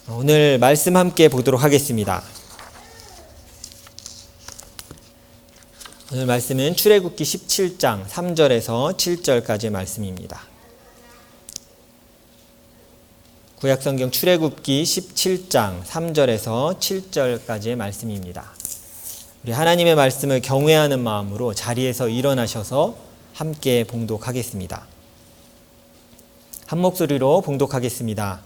오늘 말씀 함께 보도록 하겠습니다. 오늘 말씀은 출애굽기 17장 3절에서 7절까지의 말씀입니다. 구약성경 출애굽기 17장 3절에서 7절까지의 말씀입니다. 우리 하나님의 말씀을 경외하는 마음으로 자리에서 일어나셔서 함께 봉독하겠습니다. 한 목소리로 봉독하겠습니다.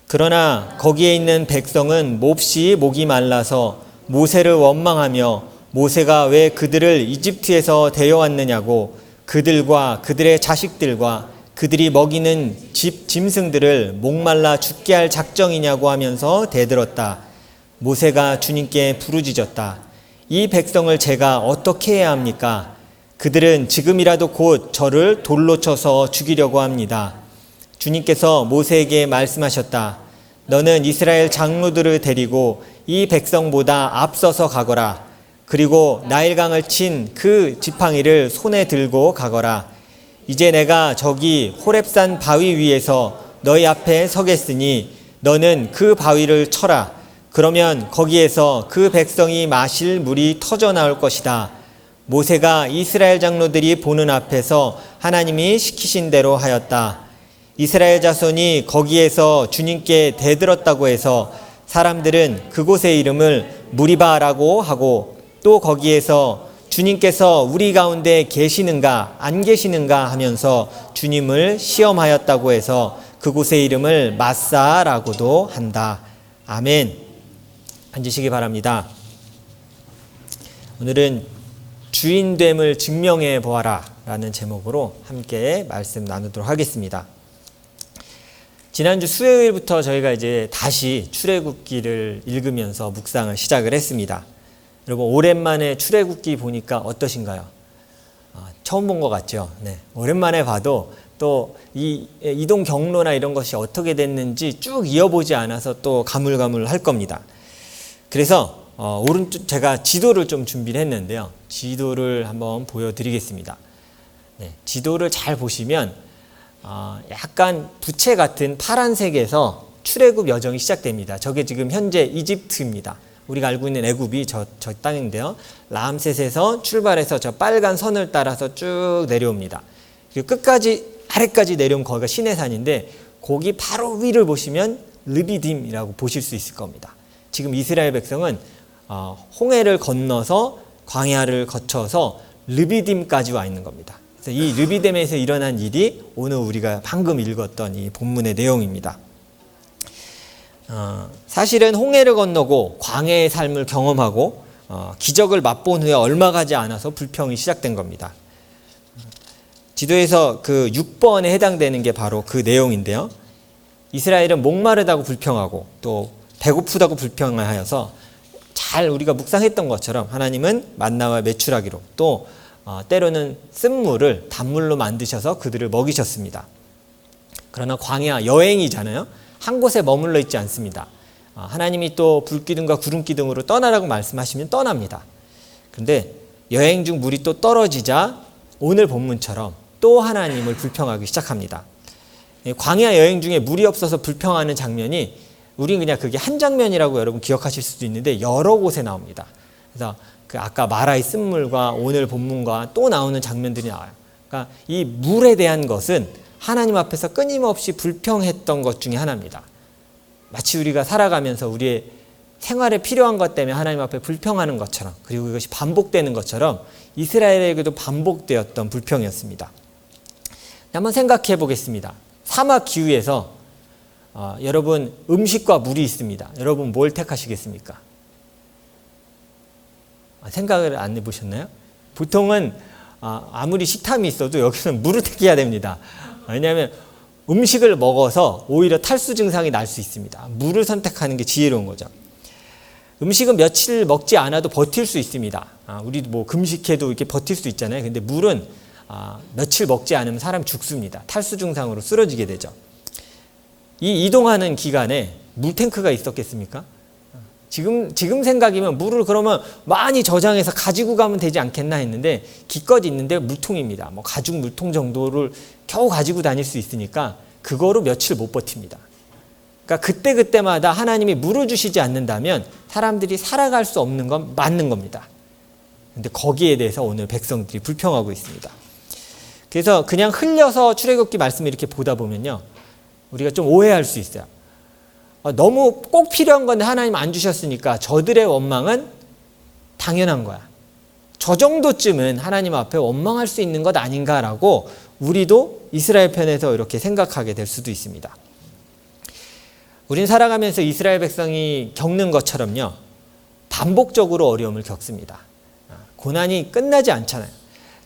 그러나 거기에 있는 백성은 몹시 목이 말라서 모세를 원망하며 모세가 왜 그들을 이집트에서 데려왔느냐고 그들과 그들의 자식들과 그들이 먹이는 짐승들을 목말라 죽게 할 작정이냐고 하면서 대들었다. 모세가 주님께 부르짖었다. 이 백성을 제가 어떻게 해야 합니까? 그들은 지금이라도 곧 저를 돌로 쳐서 죽이려고 합니다. 주님께서 모세에게 말씀하셨다. 너는 이스라엘 장로들을 데리고 이 백성보다 앞서서 가거라. 그리고 나일강을 친 그 지팡이를 손에 들고 가거라. 이제 내가 저기 호렙산 바위 위에서 너희 앞에 서겠으니 너는 그 바위를 쳐라. 그러면 거기에서 그 백성이 마실 물이 터져 나올 것이다. 모세가 이스라엘 장로들이 보는 앞에서 하나님이 시키신 대로 하였다. 이스라엘 자손이 거기에서 주님께 대들었다고 해서 사람들은 그곳의 이름을 무리바라고 하고 또 거기에서 주님께서 우리 가운데 계시는가 안 계시는가 하면서 주님을 시험하였다고 해서 그곳의 이름을 마사라고도 한다. 아멘. 앉으시기 바랍니다. 오늘은 주인됨을 증명해 보아라 라는 제목으로 함께 말씀 나누도록 하겠습니다. 지난주 수요일부터 저희가 이제 다시 출애굽기를 읽으면서 묵상을 시작을 했습니다. 여러분 오랜만에 출애굽기 보니까 어떠신가요? 처음 본 것 같죠? 네. 오랜만에 봐도 또 이 이동 경로나 이런 것이 어떻게 됐는지 쭉 이어보지 않아서 또 가물가물할 겁니다. 그래서 오른쪽 제가 지도를 좀 준비를 했는데요. 지도를 한번 보여드리겠습니다. 네. 지도를 잘 보시면 약간 부채 같은 파란색에서 출애굽 여정이 시작됩니다. 저게 지금 현재 이집트입니다. 우리가 알고 있는 애굽이 저 땅인데요. 라암셋에서 출발해서 저 빨간 선을 따라서 쭉 내려옵니다. 그리고 끝까지 아래까지 내려오면 거기가 시내산인데 거기 바로 위를 보시면 르비딤이라고 보실 수 있을 겁니다. 지금 이스라엘 백성은 홍해를 건너서 광야를 거쳐서 르비딤까지 와 있는 겁니다. 이 르비딤에서 일어난 일이 오늘 우리가 방금 읽었던 이 본문의 내용입니다. 사실은 홍해를 건너고 광야의 삶을 경험하고 기적을 맛본 후에 얼마 가지 않아서 불평이 시작된 겁니다. 지도에서 그 6번에 해당되는 게 바로 그 내용인데요. 이스라엘은 목마르다고 불평하고 또 배고프다고 불평하여서 잘 우리가 묵상했던 것처럼 하나님은 만나와 메추라기로 또 때로는 쓴물을 단물로 만드셔서 그들을 먹이셨습니다. 그러나 광야 여행이잖아요. 한 곳에 머물러 있지 않습니다. 하나님이 또 불기둥과 구름기둥으로 떠나라고 말씀하시면 떠납니다. 그런데 여행 중 물이 또 떨어지자 오늘 본문처럼 또 하나님을 불평하기 시작합니다. 광야 여행 중에 물이 없어서 불평하는 장면이 우리는 그냥 그게 한 장면이라고 여러분 기억하실 수도 있는데 여러 곳에 나옵니다. 그래서 그 아까 마라의 쓴물과 오늘 본문과 또 나오는 장면들이 나와요. 그러니까 이 물에 대한 것은 하나님 앞에서 끊임없이 불평했던 것 중에 하나입니다. 마치 우리가 살아가면서 우리의 생활에 필요한 것 때문에 하나님 앞에 불평하는 것처럼 그리고 이것이 반복되는 것처럼 이스라엘에게도 반복되었던 불평이었습니다. 한번 생각해 보겠습니다. 사막 기후에서 여러분 음식과 물이 있습니다. 여러분 뭘 택하시겠습니까? 생각을 안 해보셨나요? 보통은 아무리 식탐이 있어도 여기서는 물을 택해야 됩니다. 왜냐하면 음식을 먹어서 오히려 탈수 증상이 날 수 있습니다. 물을 선택하는 게 지혜로운 거죠. 음식은 며칠 먹지 않아도 버틸 수 있습니다. 우리도 뭐 금식해도 이렇게 버틸 수 있잖아요. 근데 물은 며칠 먹지 않으면 사람이 죽습니다. 탈수 증상으로 쓰러지게 되죠. 이 이동하는 기간에 물탱크가 있었겠습니까? 지금 생각이면 물을 그러면 많이 저장해서 가지고 가면 되지 않겠나 했는데 기껏 있는데 물통입니다. 뭐 가죽 물통 정도를 겨우 가지고 다닐 수 있으니까 그거로 며칠 못 버팁니다. 그러니까 그때그때마다 하나님이 물어주시지 않는다면 사람들이 살아갈 수 없는 건 맞는 겁니다. 근데 거기에 대해서 오늘 백성들이 불평하고 있습니다. 그래서 그냥 흘려서 출애굽기 말씀을 이렇게 보다 보면요, 우리가 좀 오해할 수 있어요. 너무 꼭 필요한 건데 하나님 안 주셨으니까 저들의 원망은 당연한 거야. 저 정도쯤은 하나님 앞에 원망할 수 있는 것 아닌가라고 우리도 이스라엘 편에서 이렇게 생각하게 될 수도 있습니다. 우린 살아가면서 이스라엘 백성이 겪는 것처럼요, 반복적으로 어려움을 겪습니다. 고난이 끝나지 않잖아요.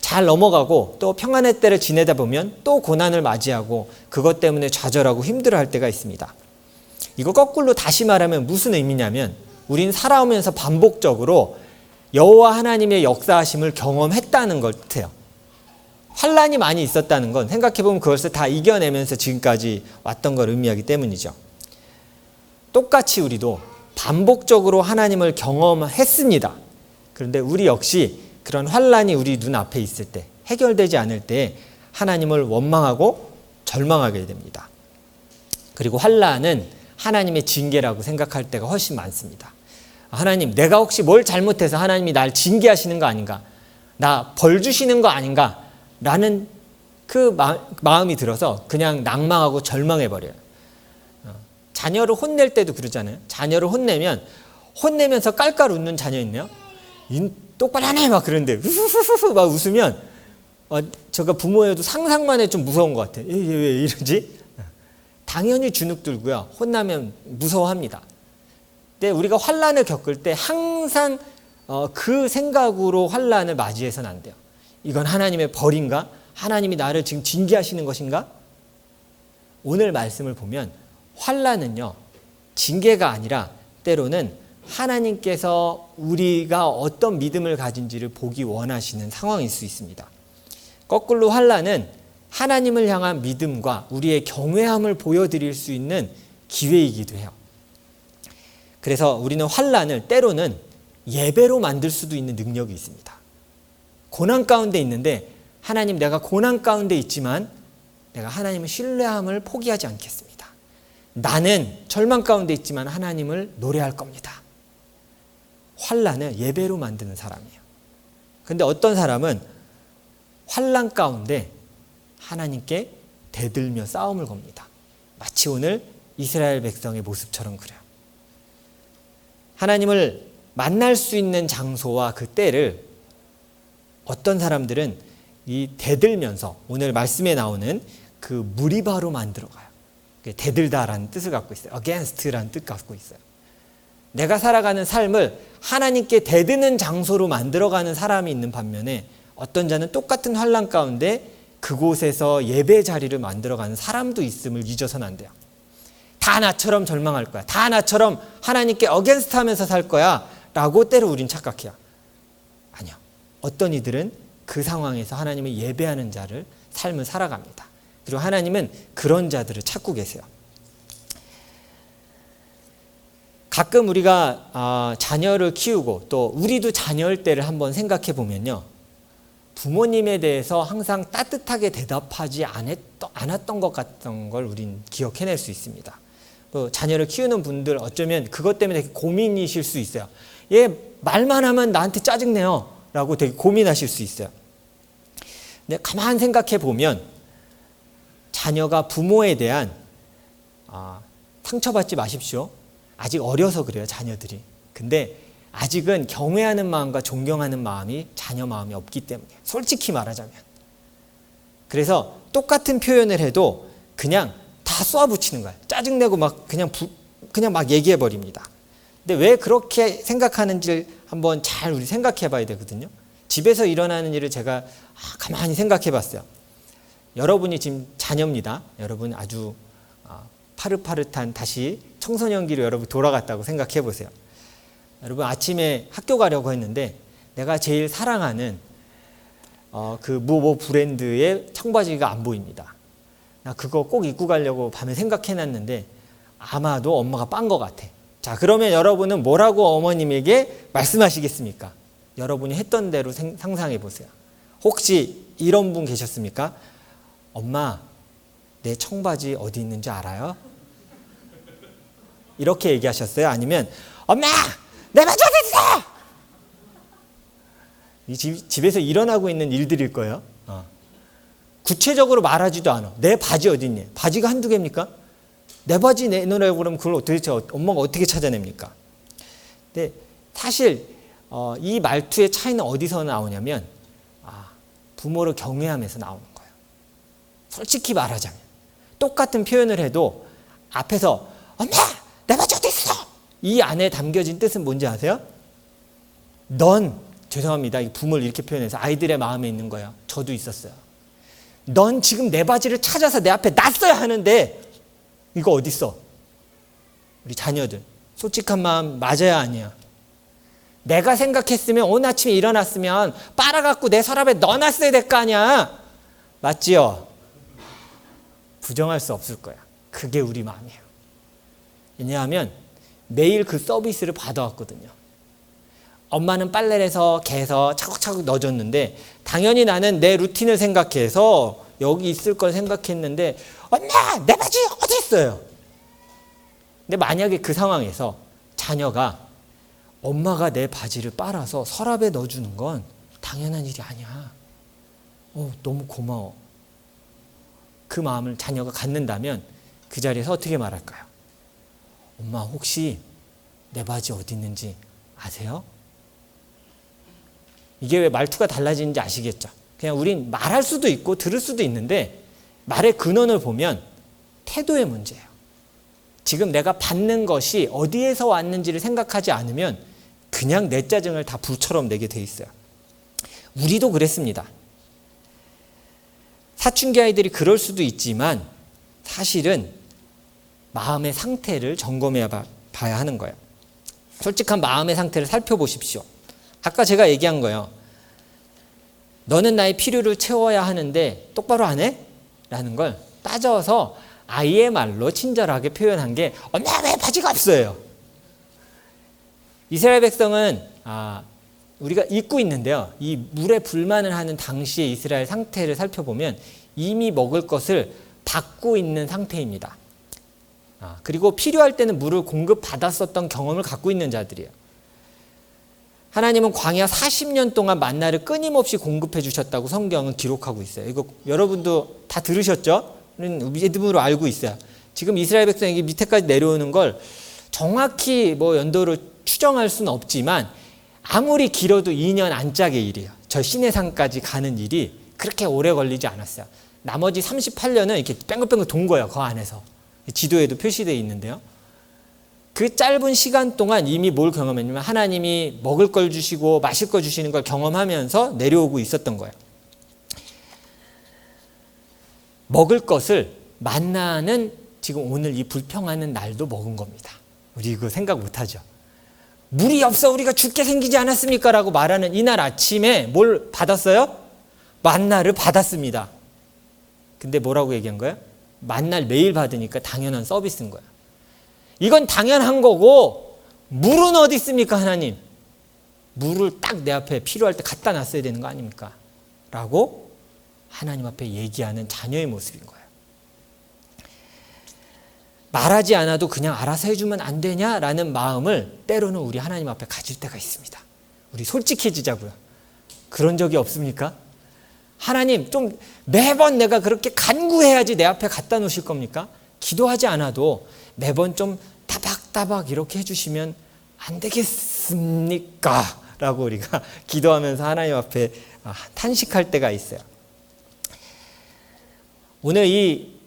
잘 넘어가고 또 평안의 때를 지내다 보면 또 고난을 맞이하고 그것 때문에 좌절하고 힘들어할 때가 있습니다. 이거 거꾸로 다시 말하면 무슨 의미냐면, 우린 살아오면서 반복적으로 여호와 하나님의 역사하심을 경험했다는 것 같아요. 환난이 많이 있었다는 건 생각해보면 그것을 다 이겨내면서 지금까지 왔던 걸 의미하기 때문이죠. 똑같이 우리도 반복적으로 하나님을 경험했습니다. 그런데 우리 역시 그런 환난이 우리 눈앞에 있을 때, 해결되지 않을 때 하나님을 원망하고 절망하게 됩니다. 그리고 환난은 하나님의 징계라고 생각할 때가 훨씬 많습니다. 하나님, 내가 혹시 뭘 잘못해서 하나님이 날 징계하시는 거 아닌가? 나 벌 주시는 거 아닌가? 라는 그 마음이 들어서 그냥 낭망하고 절망해버려요. 자녀를 혼낼 때도 그러잖아요. 자녀를 혼내면서 깔깔 웃는 자녀 있네요. 똑바로 하네 막 그런데 후후후후 막 웃으면 제가 부모여도 상상만 해도 좀 무서운 것 같아요. 얘 왜 이러지? 당연히 주눅 들고요. 혼나면 무서워합니다. 근데 우리가 환난을 겪을 때 항상 그 생각으로 환난을 맞이해서는 안 돼요. 이건 하나님의 벌인가? 하나님이 나를 지금 징계하시는 것인가? 오늘 말씀을 보면 환난은요, 징계가 아니라 때로는 하나님께서 우리가 어떤 믿음을 가진지를 보기 원하시는 상황일 수 있습니다. 거꾸로 환난은 하나님을 향한 믿음과 우리의 경외함을 보여드릴 수 있는 기회이기도 해요. 그래서 우리는 환난을 때로는 예배로 만들 수도 있는 능력이 있습니다. 고난 가운데 있는데, 하나님, 내가 고난 가운데 있지만 내가 하나님의 신뢰함을 포기하지 않겠습니다. 나는 절망 가운데 있지만 하나님을 노래할 겁니다. 환난을 예배로 만드는 사람이에요. 그런데 어떤 사람은 환난 가운데 하나님께 대들며 싸움을 겁니다. 마치 오늘 이스라엘 백성의 모습처럼 그래요. 하나님을 만날 수 있는 장소와 그 때를 어떤 사람들은 이 대들면서 오늘 말씀에 나오는 그 무리바로 만들어가요. 대들다라는 뜻을 갖고 있어요. against라는 뜻 갖고 있어요. 내가 살아가는 삶을 하나님께 대드는 장소로 만들어가는 사람이 있는 반면에, 어떤 자는 똑같은 환난 가운데 그곳에서 예배 자리를 만들어가는 사람도 있음을 잊어서는 안 돼요. 다 나처럼 절망할 거야. 다 나처럼 하나님께 어게인스트 하면서 살 거야 라고 때로 우린 착각해요. 아니요. 어떤 이들은 그 상황에서 하나님을 예배하는 자를 삶을 살아갑니다. 그리고 하나님은 그런 자들을 찾고 계세요. 가끔 우리가 자녀를 키우고 또 우리도 자녀일 때를 한번 생각해 보면요, 부모님에 대해서 항상 따뜻하게 대답하지 않았던 것 같던 걸 우린 기억해낼 수 있습니다. 또 자녀를 키우는 분들 어쩌면 그것 때문에 되게 고민이실 수 있어요. 얘 말만 하면 나한테 짜증내요 라고 되게 고민하실 수 있어요. 근데 가만 생각해 보면 자녀가 부모에 대한 상처받지 마십시오. 아직 어려서 그래요, 자녀들이. 근데 아직은 경외하는 마음과 존경하는 마음이 자녀 마음이 없기 때문에, 솔직히 말하자면. 그래서 똑같은 표현을 해도 그냥 다 쏘아붙이는 거예요. 짜증내고 막 그냥 막 얘기해 버립니다. 근데 왜 그렇게 생각하는지 한번 잘 우리 생각해 봐야 되거든요. 집에서 일어나는 일을 제가 가만히 생각해 봤어요. 여러분이 지금 자녀입니다. 여러분 아주 파릇파릇한 다시 청소년기로 여러분 돌아갔다고 생각해 보세요. 여러분 아침에 학교 가려고 했는데 내가 제일 사랑하는 그 뭐 브랜드의 청바지가 안 보입니다. 나 그거 꼭 입고 가려고 밤에 생각해 놨는데 아마도 엄마가 빤 것 같아. 자, 그러면 여러분은 뭐라고 어머님에게 말씀하시겠습니까? 여러분이 했던 대로 상상해 보세요. 혹시 이런 분 계셨습니까? 엄마, 내 청바지 어디 있는지 알아요? 이렇게 얘기하셨어요? 아니면 엄마 내 바지 어디 있어? 이 집에서 일어나고 있는 일들일 거예요. 구체적으로 말하지도 않아. 내 바지 어디 있니? 바지가 한두 개입니까? 내 바지 내놓으라고 그러면 그걸 도대체 엄마가 어떻게 찾아냅니까? 근데 사실 이 말투의 차이는 어디서 나오냐면 부모를 경외하면서 나오는 거예요. 솔직히 말하자면 똑같은 표현을 해도 앞에서 엄마 내 바지 어디 있어? 이 안에 담겨진 뜻은 뭔지 아세요? 넌 죄송합니다. 부모를 이렇게 표현해서 아이들의 마음에 있는 거예요. 저도 있었어요. 넌 지금 내 바지를 찾아서 내 앞에 놨어야 하는데 이거 어디 있어? 우리 자녀들 솔직한 마음 맞아야 아니야. 내가 생각했으면 오늘 아침에 일어났으면 빨아갖고 내 서랍에 넣어놨어야 될 거 아니야. 맞지요? 부정할 수 없을 거야. 그게 우리 마음이에요. 왜냐하면 매일 그 서비스를 받아왔거든요. 엄마는 빨래를 해서 개서 차곡차곡 넣어줬는데 당연히 나는 내 루틴을 생각해서 여기 있을 걸 생각했는데 엄마 내 바지 어디 있어요? 근데 만약에 그 상황에서 자녀가 엄마가 내 바지를 빨아서 서랍에 넣어주는 건 당연한 일이 아니야. 너무 고마워. 그 마음을 자녀가 갖는다면 그 자리에서 어떻게 말할까요? 엄마 혹시 내 바지 어디 있는지 아세요? 이게 왜 말투가 달라지는지 아시겠죠? 그냥 우린 말할 수도 있고 들을 수도 있는데 말의 근원을 보면 태도의 문제예요. 지금 내가 받는 것이 어디에서 왔는지를 생각하지 않으면 그냥 내 짜증을 다 불처럼 내게 돼 있어요. 우리도 그랬습니다. 사춘기 아이들이 그럴 수도 있지만 사실은 마음의 상태를 점검해 봐야 하는 거예요. 솔직한 마음의 상태를 살펴보십시오. 아까 제가 얘기한 거예요. 너는 나의 필요를 채워야 하는데 똑바로 안 해? 라는 걸 따져서 아이의 말로 친절하게 표현한 게 엄마 왜 바지가 없어요? 이스라엘 백성은 우리가 잊고 있는데요. 이 물에 불만을 하는 당시의 이스라엘 상태를 살펴보면 이미 먹을 것을 받고 있는 상태입니다. 그리고 필요할 때는 물을 공급받았었던 경험을 갖고 있는 자들이에요. 하나님은 광야 40년 동안 만나를 끊임없이 공급해 주셨다고 성경은 기록하고 있어요. 이거 여러분도 다 들으셨죠? 믿음으로 알고 있어요. 지금 이스라엘 백성에게 밑에까지 내려오는 걸 정확히 연도를 추정할 수는 없지만 아무리 길어도 2년 안짝의 일이에요. 저 시내산까지 가는 일이 그렇게 오래 걸리지 않았어요. 나머지 38년은 이렇게 뺑글뺑글 돈 거예요. 그 안에서. 지도에도 표시되어 있는데요. 그 짧은 시간 동안 이미 뭘 경험했냐면 하나님이 먹을 걸 주시고 마실 걸 주시는 걸 경험하면서 내려오고 있었던 거예요. 먹을 것을 만나는 지금 오늘 이 불평하는 날도 먹은 겁니다. 우리 이거 생각 못하죠. 물이 없어 우리가 죽게 생기지 않았습니까? 라고 말하는 이날 아침에 뭘 받았어요? 만나를 받았습니다. 근데 뭐라고 얘기한 거예요? 만날 매일 받으니까 당연한 서비스인 거예요. 이건 당연한 거고 물은 어디 있습니까 하나님? 물을 딱 내 앞에 필요할 때 갖다 놨어야 되는 거 아닙니까? 라고 하나님 앞에 얘기하는 자녀의 모습인 거예요. 말하지 않아도 그냥 알아서 해주면 안 되냐라는 마음을 때로는 우리 하나님 앞에 가질 때가 있습니다. 우리 솔직해지자고요. 그런 적이 없습니까? 하나님 좀 매번 내가 그렇게 간구해야지 내 앞에 갖다 놓으실 겁니까? 기도하지 않아도 매번 좀 따박따박 이렇게 해주시면 안 되겠습니까? 라고 우리가 기도하면서 하나님 앞에 탄식할 때가 있어요. 오늘 이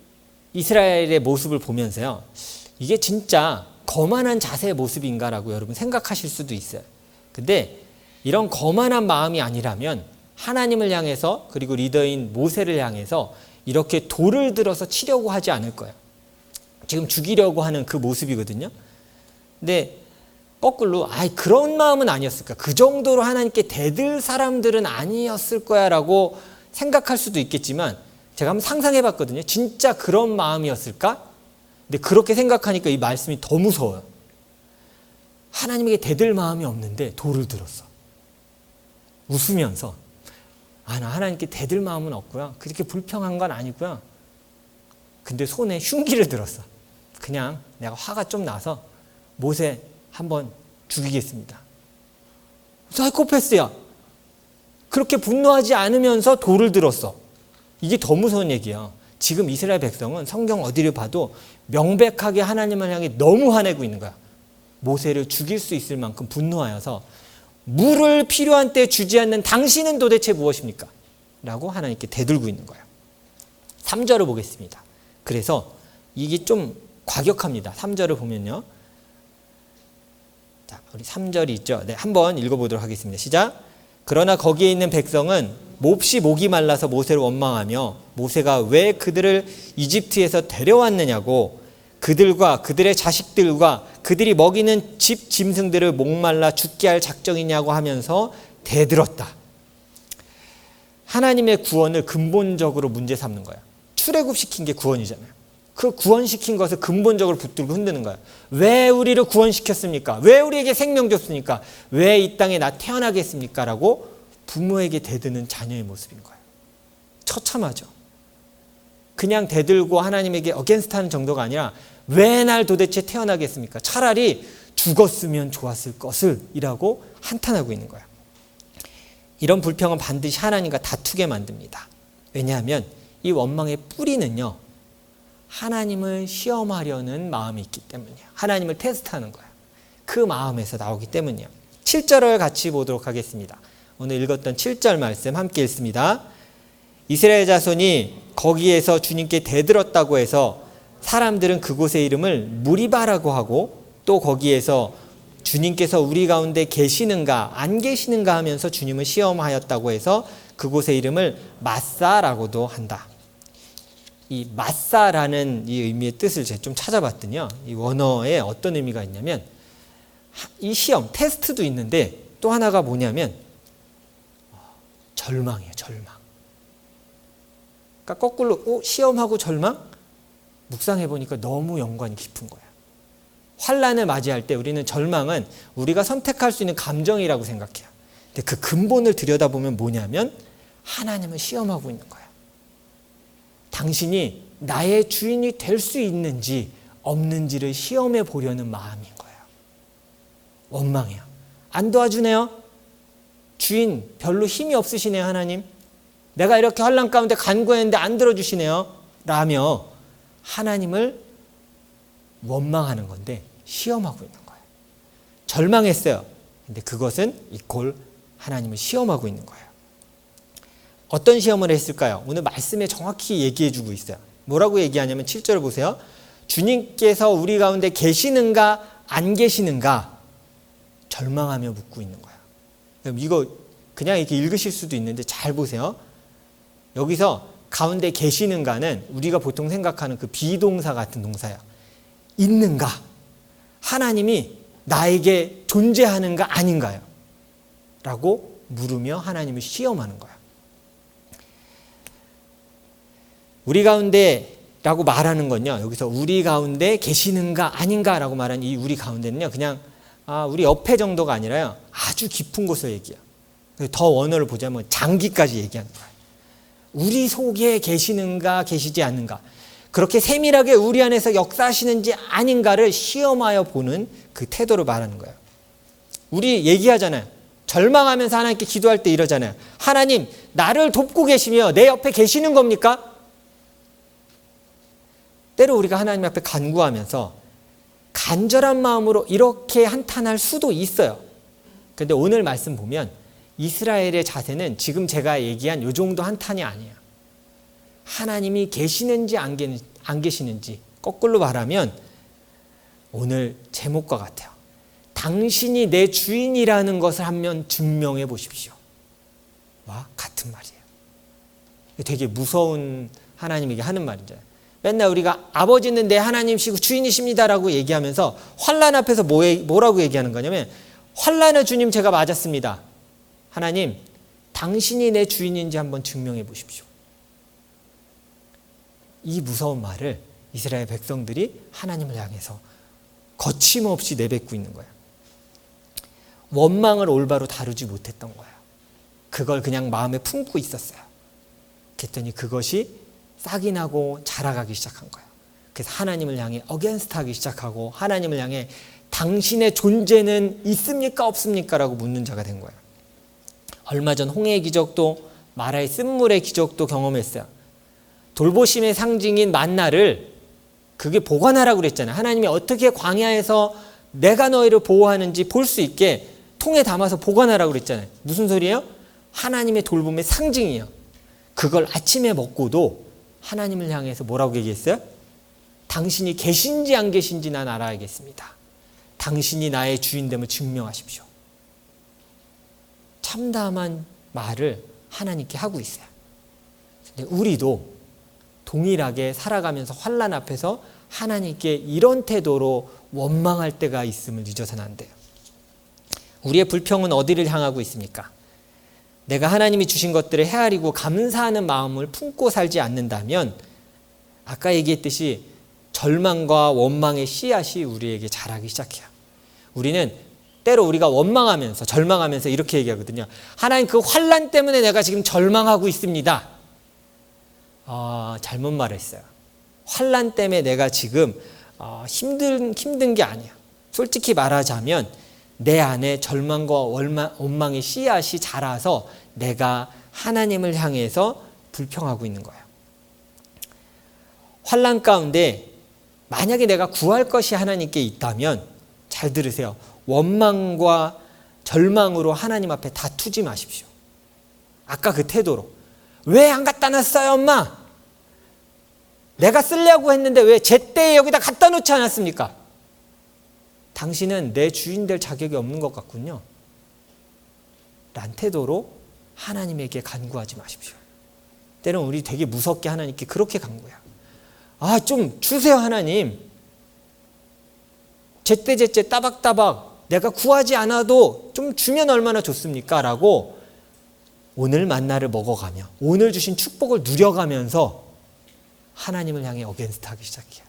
이스라엘의 모습을 보면서요. 이게 진짜 거만한 자세의 모습인가라고 여러분 생각하실 수도 있어요. 근데 이런 거만한 마음이 아니라면 하나님을 향해서 그리고 리더인 모세를 향해서 이렇게 돌을 들어서 치려고 하지 않을 거예요. 지금 죽이려고 하는 그 모습이거든요. 근데 거꾸로 그런 마음은 아니었을까? 그 정도로 하나님께 대들 사람들은 아니었을 거야 라고 생각할 수도 있겠지만 제가 한번 상상해 봤거든요. 진짜 그런 마음이었을까? 근데 그렇게 생각하니까 이 말씀이 더 무서워요. 하나님에게 대들 마음이 없는데 돌을 들었어. 웃으면서 나 하나님께 대들 마음은 없고요. 그렇게 불평한 건 아니고요. 근데 손에 흉기를 들었어. 그냥 내가 화가 좀 나서 모세 한번 죽이겠습니다. 사이코패스야. 그렇게 분노하지 않으면서 돌을 들었어. 이게 더 무서운 얘기야. 지금 이스라엘 백성은 성경 어디를 봐도 명백하게 하나님을 향해 너무 화내고 있는 거야. 모세를 죽일 수 있을 만큼 분노하여서 물을 필요한 때 주지 않는 당신은 도대체 무엇입니까? 라고 하나님께 대들고 있는 거예요. 3절을 보겠습니다. 그래서 이게 좀 과격합니다. 3절을 보면요. 자, 우리 3절이 있죠. 네, 한번 읽어보도록 하겠습니다. 시작. 그러나 거기에 있는 백성은 몹시 목이 말라서 모세를 원망하며 모세가 왜 그들을 이집트에서 데려왔느냐고 그들과 그들의 자식들과 그들이 먹이는 집 짐승들을 목말라 죽게 할 작정이냐고 하면서 대들었다. 하나님의 구원을 근본적으로 문제 삼는 거야. 출애굽시킨 게 구원이잖아요. 그 구원시킨 것을 근본적으로 붙들고 흔드는 거야. 왜 우리를 구원시켰습니까? 왜 우리에게 생명 줬습니까? 왜 이 땅에 나 태어나게 했습니까? 라고 부모에게 대드는 자녀의 모습인 거예요. 처참하죠. 그냥 대들고 하나님에게 어게인스트 하는 정도가 아니라 왜 날 도대체 태어나게 했습니까? 차라리 죽었으면 좋았을 것을 이라고 한탄하고 있는 거예요. 이런 불평은 반드시 하나님과 다투게 만듭니다. 왜냐하면 이 원망의 뿌리는요, 하나님을 시험하려는 마음이 있기 때문이에요. 하나님을 테스트하는 거예요. 그 마음에서 나오기 때문이에요. 7절을 같이 보도록 하겠습니다. 오늘 읽었던 7절 말씀 함께 읽습니다. 이스라엘 자손이 거기에서 주님께 대들었다고 해서 사람들은 그곳의 이름을 무리바라고 하고 또 거기에서 주님께서 우리 가운데 계시는가 안 계시는가 하면서 주님을 시험하였다고 해서 그곳의 이름을 마사라고도 한다. 이 마사라는 이 의미의 뜻을 제가 좀 찾아봤더니요. 이 원어에 어떤 의미가 있냐면 이 시험, 테스트도 있는데 또 하나가 뭐냐면 절망이에요. 절망. 그러니까 거꾸로 시험하고 절망? 묵상해보니까 너무 연관이 깊은 거예요. 환난을 맞이할 때 우리는 절망은 우리가 선택할 수 있는 감정이라고 생각해요. 근데 그 근본을 들여다보면 뭐냐면 하나님을 시험하고 있는 거예요. 당신이 나의 주인이 될 수 있는지 없는지를 시험해 보려는 마음인 거예요. 원망해요. 안 도와주네요. 주인 별로 힘이 없으시네요. 하나님. 내가 이렇게 환난 가운데 간구했는데 안 들어주시네요. 라며 하나님을 원망하는 건데 시험하고 있는 거예요. 절망했어요. 근데 그것은 이꼴 하나님을 시험하고 있는 거예요. 어떤 시험을 했을까요? 오늘 말씀에 정확히 얘기해 주고 있어요. 뭐라고 얘기하냐면 7절을 보세요. 주님께서 우리 가운데 계시는가 안 계시는가 절망하며 묻고 있는 거예요. 이거 그냥 이렇게 읽으실 수도 있는데 잘 보세요. 여기서 가운데 계시는가는 우리가 보통 생각하는 그 비동사 같은 동사예요. 있는가? 하나님이 나에게 존재하는가 아닌가요? 라고 물으며 하나님을 시험하는 거예요. 우리 가운데 라고 말하는 건요. 여기서 우리 가운데 계시는가 아닌가 라고 말하는 이 우리 가운데는요. 그냥 우리 옆에 정도가 아니라요. 아주 깊은 곳을 얘기해요. 더 원어를 보자면 장기까지 얘기하는 거예요. 우리 속에 계시는가 계시지 않는가. 그렇게 세밀하게 우리 안에서 역사하시는지 아닌가를 시험하여 보는 그 태도를 말하는 거예요. 우리 얘기하잖아요. 절망하면서 하나님께 기도할 때 이러잖아요. 하나님, 나를 돕고 계시며 내 옆에 계시는 겁니까? 때로 우리가 하나님 앞에 간구하면서 간절한 마음으로 이렇게 한탄할 수도 있어요. 그런데 오늘 말씀 보면 이스라엘의 자세는 지금 제가 얘기한 요 정도 한탄이 아니에요. 하나님이 계시는지 안 계시는지 거꾸로 말하면 오늘 제목과 같아요. 당신이 내 주인이라는 것을 한번 증명해 보십시오. 와 같은 말이에요. 되게 무서운 하나님에게 하는 말이죠. 맨날 우리가 아버지는 내 하나님이시고 주인이십니다라고 얘기하면서 환난 앞에서 뭐라고 얘기하는 거냐면 환난의 주님 제가 맞았습니다. 하나님 당신이 내 주인인지 한번 증명해 보십시오. 이 무서운 말을 이스라엘 백성들이 하나님을 향해서 거침없이 내뱉고 있는 거예요. 원망을 올바로 다루지 못했던 거예요. 그걸 그냥 마음에 품고 있었어요. 그랬더니 그것이 싹이 나고 자라가기 시작한 거예요. 그래서 하나님을 향해 어게인스트 하기 시작하고 하나님을 향해 당신의 존재는 있습니까 없습니까? 라고 묻는 자가 된 거예요. 얼마 전 홍해의 기적도 마라의 쓴물의 기적도 경험했어요. 돌보심의 상징인 만나를 그게 보관하라고 그랬잖아요. 하나님이 어떻게 광야에서 내가 너희를 보호하는지 볼 수 있게 통에 담아서 보관하라고 그랬잖아요. 무슨 소리예요? 하나님의 돌봄의 상징이에요. 그걸 아침에 먹고도 하나님을 향해서 뭐라고 얘기했어요? 당신이 계신지 안 계신지 난 알아야겠습니다. 당신이 나의 주인됨을 증명하십시오. 참담한 말을 하나님께 하고 있어요. 근데 우리도 동일하게 살아가면서 환난 앞에서 하나님께 이런 태도로 원망할 때가 있음을 잊어서는 안 돼요. 우리의 불평은 어디를 향하고 있습니까? 내가 하나님이 주신 것들을 헤아리고 감사하는 마음을 품고 살지 않는다면 아까 얘기했듯이 절망과 원망의 씨앗이 우리에게 자라기 시작해요. 우리는 때로 우리가 원망하면서 절망하면서 이렇게 얘기하거든요. 하나님, 그 환난 때문에 내가 지금 절망하고 있습니다. 잘못 말했어요. 환난 때문에 내가 지금 힘든 게 아니야. 솔직히 말하자면 내 안에 절망과 원망의 씨앗이 자라서 내가 하나님을 향해서 불평하고 있는 거예요. 환난 가운데 만약에 내가 구할 것이 하나님께 있다면 잘 들으세요. 원망과 절망으로 하나님 앞에 다투지 마십시오. 아까 그 태도로. 왜 안 갖다 놨어요, 엄마? 내가 쓰려고 했는데 왜 제때에 여기다 갖다 놓지 않았습니까? 당신은 내 주인 될 자격이 없는 것 같군요. 란 태도로 하나님에게 간구하지 마십시오. 때로는 우리 되게 무섭게 하나님께 그렇게 간구해요. 좀 주세요, 하나님. 제때 따박따박 내가 구하지 않아도 좀 주면 얼마나 좋습니까? 라고 오늘 만나를 먹어가며 오늘 주신 축복을 누려가면서 하나님을 향해 어게인스트 하기 시작해요.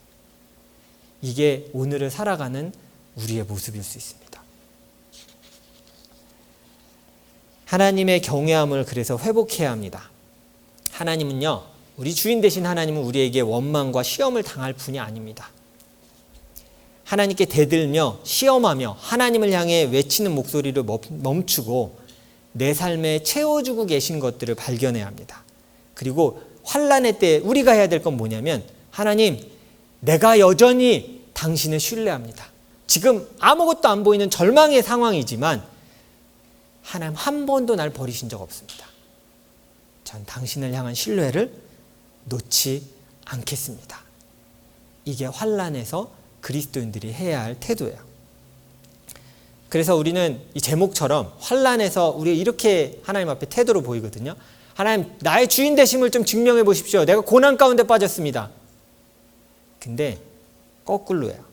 이게 오늘을 살아가는 우리의 모습일 수 있습니다. 하나님의 경외함을 그래서 회복해야 합니다. 하나님은요, 우리 주인 되신 하나님은 우리에게 원망과 시험을 당할 분이 아닙니다. 하나님께 대들며 시험하며 하나님을 향해 외치는 목소리를 멈추고 내 삶에 채워주고 계신 것들을 발견해야 합니다. 그리고 환난의 때 우리가 해야 될 건 뭐냐면, 하나님, 내가 여전히 당신을 신뢰합니다. 지금 아무것도 안 보이는 절망의 상황이지만 하나님 한 번도 날 버리신 적 없습니다. 전 당신을 향한 신뢰를 놓지 않겠습니다. 이게 환난에서 그리스도인들이 해야 할 태도예요. 그래서 우리는 이 제목처럼 환난에서 우리 이렇게 하나님 앞에 태도로 보이거든요. 하나님, 나의 주인 되심을 좀 증명해 보십시오. 내가 고난 가운데 빠졌습니다. 근데 거꾸로예요.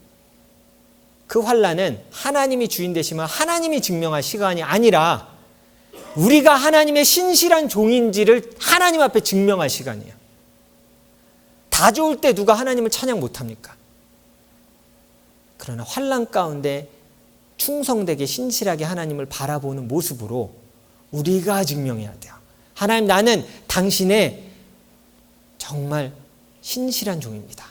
그 환난은 하나님이 주인 되심을 하나님이 증명할 시간이 아니라 우리가 하나님의 신실한 종인지를 하나님 앞에 증명할 시간이에요. 다 좋을 때 누가 하나님을 찬양 못합니까? 그러나 환난 가운데 충성되게 신실하게 하나님을 바라보는 모습으로 우리가 증명해야 돼요. 하나님, 나는 당신의 정말 신실한 종입니다.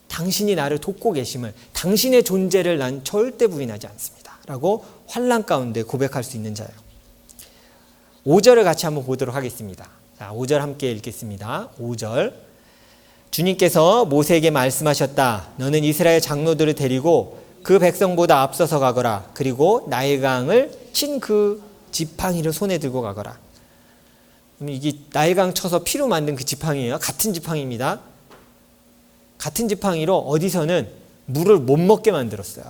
당신이 나를 돕고 계심을, 당신의 존재를 난 절대 부인하지 않습니다. 라고 환난 가운데 고백할 수 있는 자예요. 5절을 같이 한번 보도록 하겠습니다. 자, 5절 함께 읽겠습니다. 5절. 주님께서 모세에게 말씀하셨다. 너는 이스라엘 장로들을 데리고 그 백성보다 앞서서 가거라. 그리고 나일강을 친 그 지팡이를 손에 들고 가거라. 이게 나일강 쳐서 피로 만든 그 지팡이에요. 같은 지팡이입니다. 같은 지팡이로 어디서는 물을 못 먹게 만들었어요.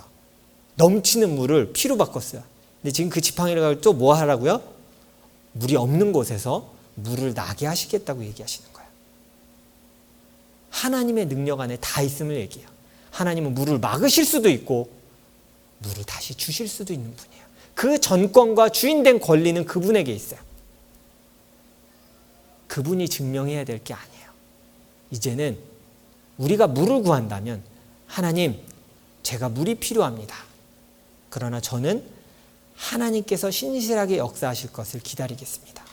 넘치는 물을 피로 바꿨어요. 근데 지금 그 지팡이를 가지고 또 뭐 하라고요? 물이 없는 곳에서 물을 나게 하시겠다고 얘기하시는 거예요. 하나님의 능력 안에 다 있음을 얘기해요. 하나님은 물을 막으실 수도 있고 물을 다시 주실 수도 있는 분이에요. 그 전권과 주인된 권리는 그분에게 있어요. 그분이 증명해야 될 게 아니에요. 이제는 우리가 물을 구한다면, 하나님, 제가 물이 필요합니다. 그러나 저는 하나님께서 신실하게 역사하실 것을 기다리겠습니다.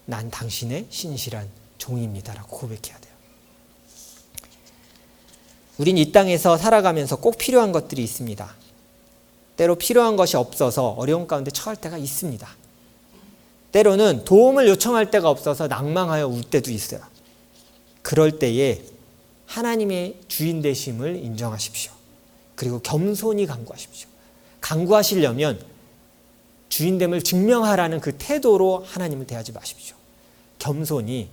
난 당신의 신실한 종입니다라고 고백해야 돼요. 우린 이 땅에서 살아가면서 꼭 필요한 것들이 있습니다. 때로 필요한 것이 없어서 어려움 가운데 처할 때가 있습니다. 때로는 도움을 요청할 때가 없어서 낭망하여 울 때도 있어요. 그럴 때에 하나님의 주인 되심을 인정하십시오. 그리고 겸손히 간구하십시오. 간구하시려면 주인됨을 증명하라는 그 태도로 하나님을 대하지 마십시오. 겸손히,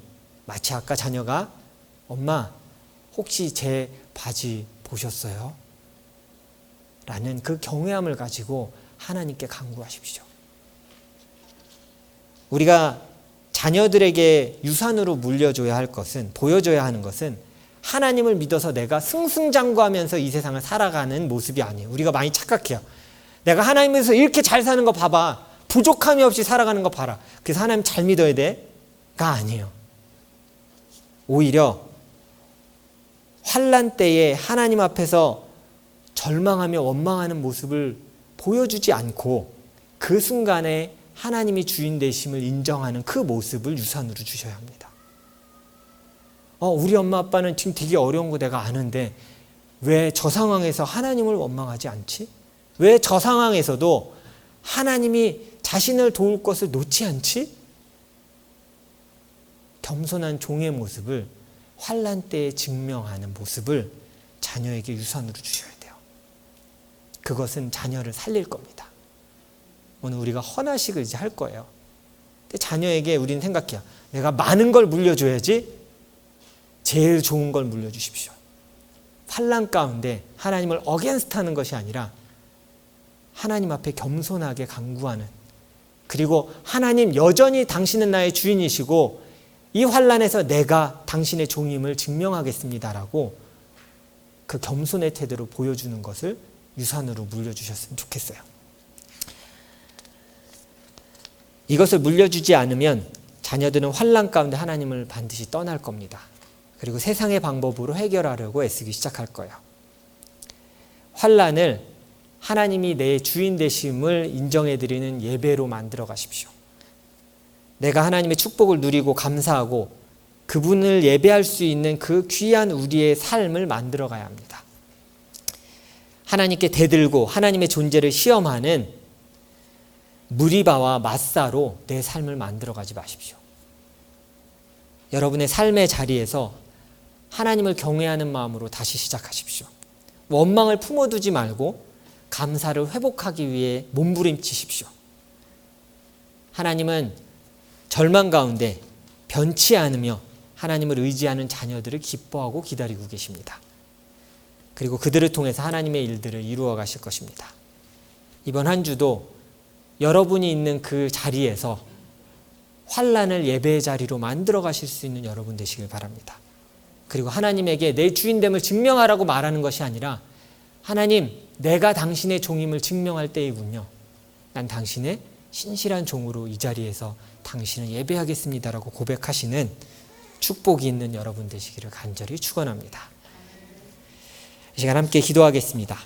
마치 아까 자녀가 엄마 혹시 제 바지 보셨어요? 라는 그 경외함을 가지고 하나님께 간구하십시오. 우리가 자녀들에게 유산으로 물려줘야 할 것은, 보여줘야 하는 것은 하나님을 믿어서 내가 승승장구하면서 이 세상을 살아가는 모습이 아니에요. 우리가 많이 착각해요. 내가 하나님에서 이렇게 잘 사는 거 봐봐. 부족함이 없이 살아가는 거 봐라. 그래서 하나님 잘 믿어야 돼?가 아니에요. 오히려 환난 때에 하나님 앞에서 절망하며 원망하는 모습을 보여주지 않고 그 순간에 하나님이 주인 되심을 인정하는 그 모습을 유산으로 주셔야 합니다. 우리 엄마 아빠는 지금 되게 어려운 거 내가 아는데 왜 저 상황에서 하나님을 원망하지 않지? 왜 저 상황에서도 하나님이 자신을 도울 것을 놓지 않지? 겸손한 종의 모습을 환난 때에 증명하는 모습을 자녀에게 유산으로 주셔야 돼요. 그것은 자녀를 살릴 겁니다. 오늘 우리가 헌화식을 이제 할 거예요. 근데 자녀에게 우리는 생각해요. 내가 많은 걸 물려줘야지 제일 좋은 걸 물려주십시오. 환난 가운데 하나님을 어게인스트하는 것이 아니라 하나님 앞에 겸손하게 간구하는, 그리고 하나님 여전히 당신은 나의 주인이시고 이 환난에서 내가 당신의 종임을 증명하겠습니다라고 그 겸손의 태도로 보여주는 것을 유산으로 물려주셨으면 좋겠어요. 이것을 물려주지 않으면 자녀들은 환난 가운데 하나님을 반드시 떠날 겁니다. 그리고 세상의 방법으로 해결하려고 애쓰기 시작할 거예요. 환난을 하나님이 내 주인 되심을 인정해드리는 예배로 만들어 가십시오. 내가 하나님의 축복을 누리고 감사하고 그분을 예배할 수 있는 그 귀한 우리의 삶을 만들어 가야 합니다. 하나님께 대들고 하나님의 존재를 시험하는 무리바와 마사로 내 삶을 만들어 가지 마십시오. 여러분의 삶의 자리에서 하나님을 경외하는 마음으로 다시 시작하십시오. 원망을 품어두지 말고 감사를 회복하기 위해 몸부림치십시오. 하나님은 절망 가운데 변치 않으며 하나님을 의지하는 자녀들을 기뻐하고 기다리고 계십니다. 그리고 그들을 통해서 하나님의 일들을 이루어 가실 것입니다. 이번 한 주도 여러분이 있는 그 자리에서 환난을 예배의 자리로 만들어 가실 수 있는 여러분 되시길 바랍니다. 그리고 하나님에게 내 주인됨을 증명하라고 말하는 것이 아니라 하나님, 내가 당신의 종임을 증명할 때이군요. 난 당신의 신실한 종으로 이 자리에서 당신을 예배하겠습니다라고 고백하시는 축복이 있는 여러분 되시기를 간절히 축원합니다. 이 시간 함께 기도하겠습니다.